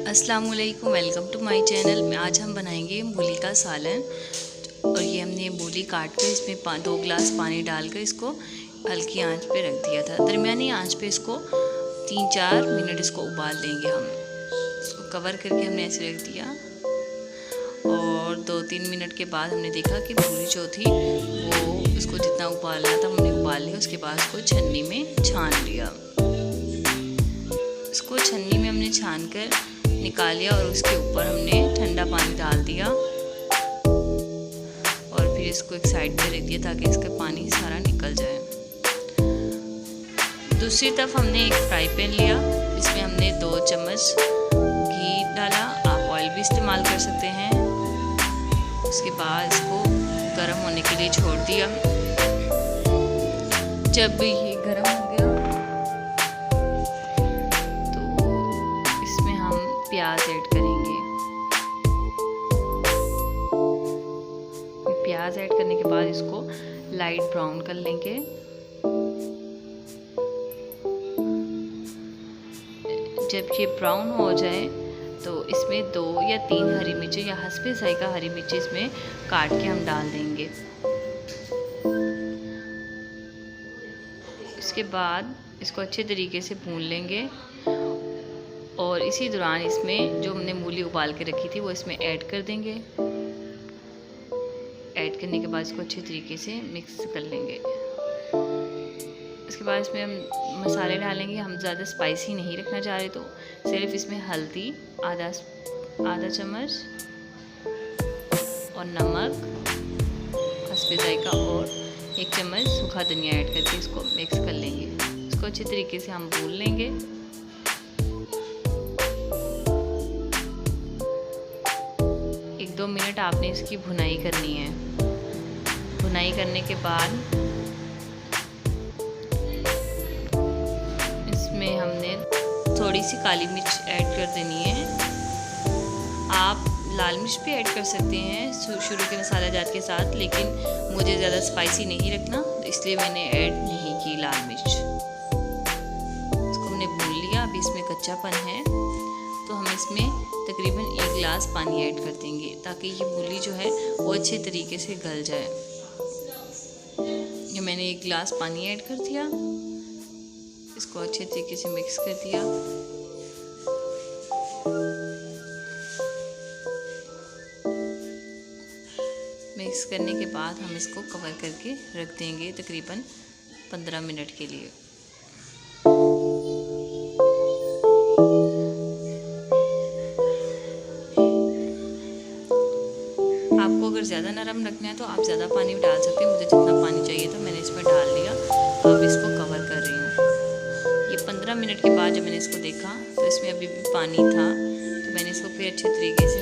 अस्सलामुअलैकुम, welcome to my channel. में आज हम बनाएंगे मूली का सालन। और ये हमने मूली काट कर इसमें 2 गिलास पानी डालकर इसको हल्की आंच पे रख दिया था। दरमियानी आंच पे इसको 3-4 मिनट इसको उबाल लेंगे। हम इसको कवर करके हमने ऐसे रख दिया और 2-3 मिनट के बाद हमने देखा कि मूली जो थी वो इसको जितना उबालना था हमने उबाल लिया। उसके बाद इसको छन्नी में छान लिया। इसको छन्नी में हमने छान कर निकाल लिया और उसके ऊपर हमने ठंडा पानी डाल दिया और फिर इसको एक साइड पे रख दिया ताकि इसका पानी सारा निकल जाए। दूसरी तरफ हमने एक फ्राई पैन लिया, इसमें हमने 2 चम्मच घी डाला। आप ऑयल भी इस्तेमाल कर सकते हैं। उसके बाद इसको गर्म होने के लिए छोड़ दिया। जब ये गर्म हो गया प्याज ऐड करेंगे। प्याज ऐड करने के बाद इसको लाइट ब्राउन कर लेंगे। जब ये ब्राउन हो जाए तो इसमें 2 या 3 हरी मिर्ची या हस्बे जायका हरी मिर्ची इसमें काट के हम डाल देंगे। इसके बाद इसको अच्छे तरीके से भून लेंगे और इसी दौरान इसमें जो हमने मूली उबाल के रखी थी वो इसमें ऐड कर देंगे। ऐड करने के बाद इसको अच्छे तरीके से मिक्स कर लेंगे। इसके बाद इसमें हम मसाले डालेंगे। हम ज़्यादा स्पाइसी नहीं रखना चाह रहे, तो सिर्फ इसमें हल्दी आधा चम्मच और नमक हस्बे जायका और 1 चम्मच सूखा धनिया ऐड करके इसको मिक्स कर लेंगे। इसको अच्छे तरीके से हम भून लेंगे। 1-2 मिनट आपने इसकी भुनाई करनी है। भुनाई करने के बाद इसमें हमने थोड़ी सी काली मिर्च ऐड कर देनी है। आप लाल मिर्च भी ऐड कर सकते हैं शुरू के मसाला जात के साथ, लेकिन मुझे ज़्यादा स्पाइसी नहीं रखना, इसलिए मैंने ऐड नहीं की लाल मिर्च। इसको हमने भून लिया। अभी इसमें कच्चापन है तो हम इसमें तकरीबन 1 गिलास पानी ऐड कर देंगे ताकि ये मूली जो है वो अच्छे तरीके से गल जाए। ये मैंने 1 गिलास पानी ऐड कर दिया। इसको अच्छे तरीके से मिक्स कर दिया। मिक्स करने के बाद हम इसको कवर करके रख देंगे तकरीबन 15 मिनट के लिए। आपको अगर ज़्यादा नरम रखना है तो आप ज़्यादा पानी डाल सकते हैं। मुझे जितना पानी चाहिए था मैंने इसमें डाल लिया। अब इसको कवर कर रही हूँ। ये 15 मिनट के बाद जब मैंने इसको देखा तो इसमें अभी भी पानी था, तो मैंने इसको फिर अच्छे तरीके से